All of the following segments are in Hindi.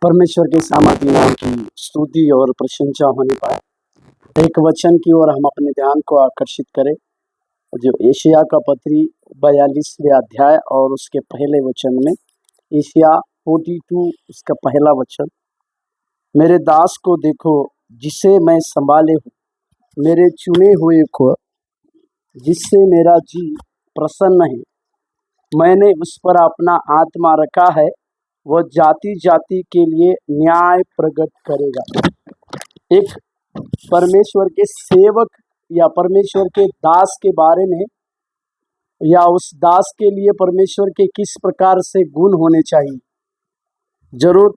परमेश्वर के सामर्थ्य नाम की स्तुति और प्रशंसा होने पाए। एक वचन की ओर हम अपने ध्यान को आकर्षित करें, जो एशिया का पत्री 42वें अध्याय और उसके पहले वचन में, एशिया 42 उसका पहला वचन, मेरे दास को देखो जिसे मैं संभाले हूँ, मेरे चुने हुए को जिससे मेरा जी प्रसन्न है। मैंने उस पर अपना आत्मा रखा है, वह जाति जाति के लिए न्याय प्रकट करेगा। एक परमेश्वर के सेवक या परमेश्वर के दास के बारे में, या उस दास के लिए परमेश्वर के किस प्रकार से गुण होने चाहिए, जरूर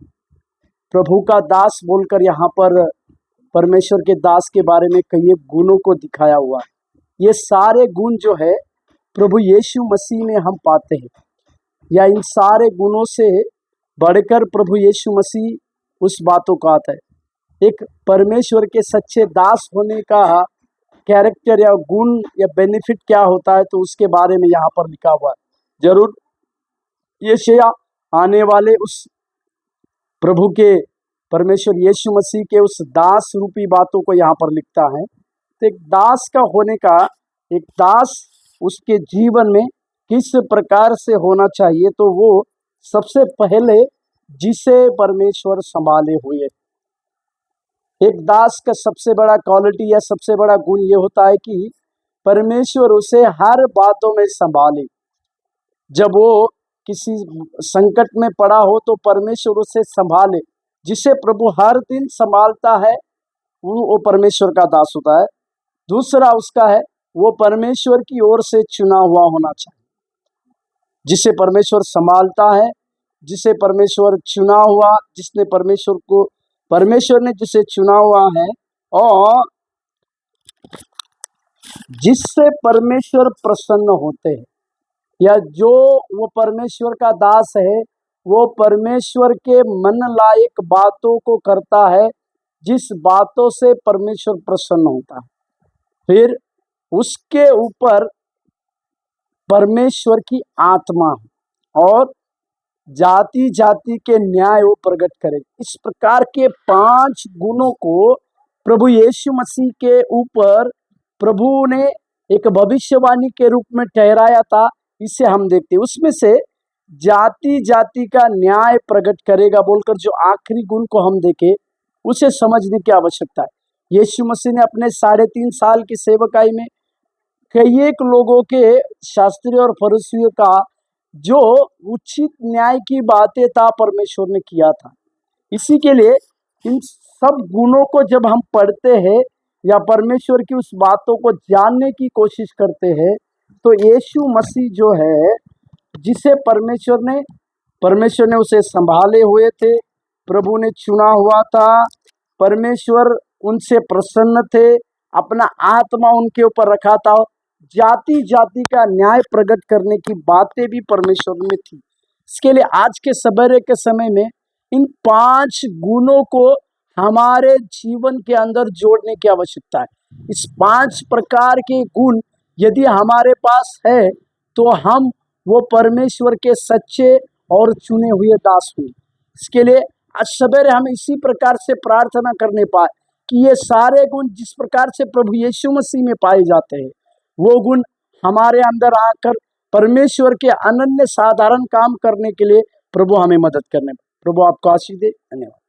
प्रभु का दास बोलकर यहाँ पर परमेश्वर के दास के बारे में कई गुणों को दिखाया हुआ है। ये सारे गुण जो है प्रभु यीशु मसीह में हम पाते हैं, या इन सारे गुणों से बढ़कर प्रभु यीशु मसीह उस बातों का आता है। एक परमेश्वर के सच्चे दास होने का कैरेक्टर या गुण या बेनिफिट क्या होता है, तो उसके बारे में यहाँ पर लिखा हुआ है। जरूर यशायाह आने वाले उस प्रभु के परमेश्वर यीशु मसीह के उस दास रूपी बातों को यहाँ पर लिखता है। तो एक दास का होने का, एक दास उसके जीवन में किस प्रकार से होना चाहिए, तो वो सबसे पहले जिसे परमेश्वर संभाले हुए। एक दास का सबसे बड़ा क्वालिटी या सबसे बड़ा गुण ये होता है कि परमेश्वर उसे हर बातों में संभाले। जब वो किसी संकट में पड़ा हो तो परमेश्वर उसे संभाले। जिसे प्रभु हर दिन संभालता है वो परमेश्वर का दास होता है। दूसरा उसका है, वो परमेश्वर की ओर से चुना हुआ होना चाहिए। जिसे परमेश्वर संभालता है, जिसे परमेश्वर चुना हुआ, जिसने परमेश्वर ने जिसे चुना हुआ है और जिससे परमेश्वर प्रसन्न होते हैं, या जो वो परमेश्वर का दास है वो परमेश्वर के मन लायक बातों को करता है, जिस बातों से परमेश्वर प्रसन्न होता है। फिर उसके ऊपर परमेश्वर की आत्मा और जाति जाति के न्याय वो प्रकट करे। इस प्रकार के 5 गुणों को प्रभु यीशु मसीह के ऊपर प्रभु ने एक भविष्यवाणी के रूप में ठहराया था। इसे हम देखते हैं। उसमें से जाति जाति का न्याय प्रकट करेगा बोलकर जो आखिरी गुण को हम देखें, उसे समझने की आवश्यकता है। यीशु मसीह ने अपने 3.5 साल की सेवकाई में कई एक लोगों के, शास्त्री और फरीसियों का जो उचित न्याय की बातें था परमेश्वर ने किया था। इसी के लिए इन सब गुणों को जब हम पढ़ते हैं या परमेश्वर की उस बातों को जानने की कोशिश करते हैं, तो यीशु मसीह जो है, जिसे परमेश्वर ने उसे संभाले हुए थे, प्रभु ने चुना हुआ था, परमेश्वर उनसे प्रसन्न थे, अपना आत्मा उनके ऊपर रखा था, जाति जाति का न्याय प्रकट करने की बातें भी परमेश्वर में थी। इसके लिए आज के सवेरे के समय में इन 5 गुणों को हमारे जीवन के अंदर जोड़ने की आवश्यकता है। इस 5 प्रकार के गुण यदि हमारे पास है तो हम वो परमेश्वर के सच्चे और चुने हुए दास हुए। इसके लिए आज सवेरे हम इसी प्रकार से प्रार्थना करने पाए कि ये सारे गुण जिस प्रकार से प्रभु यीशु मसीह में पाए जाते हैं, वो गुण हमारे अंदर आकर परमेश्वर के अनन्य साधारण काम करने के लिए प्रभु हमें मदद करने। प्रभु आपको आशीष दे। धन्यवाद।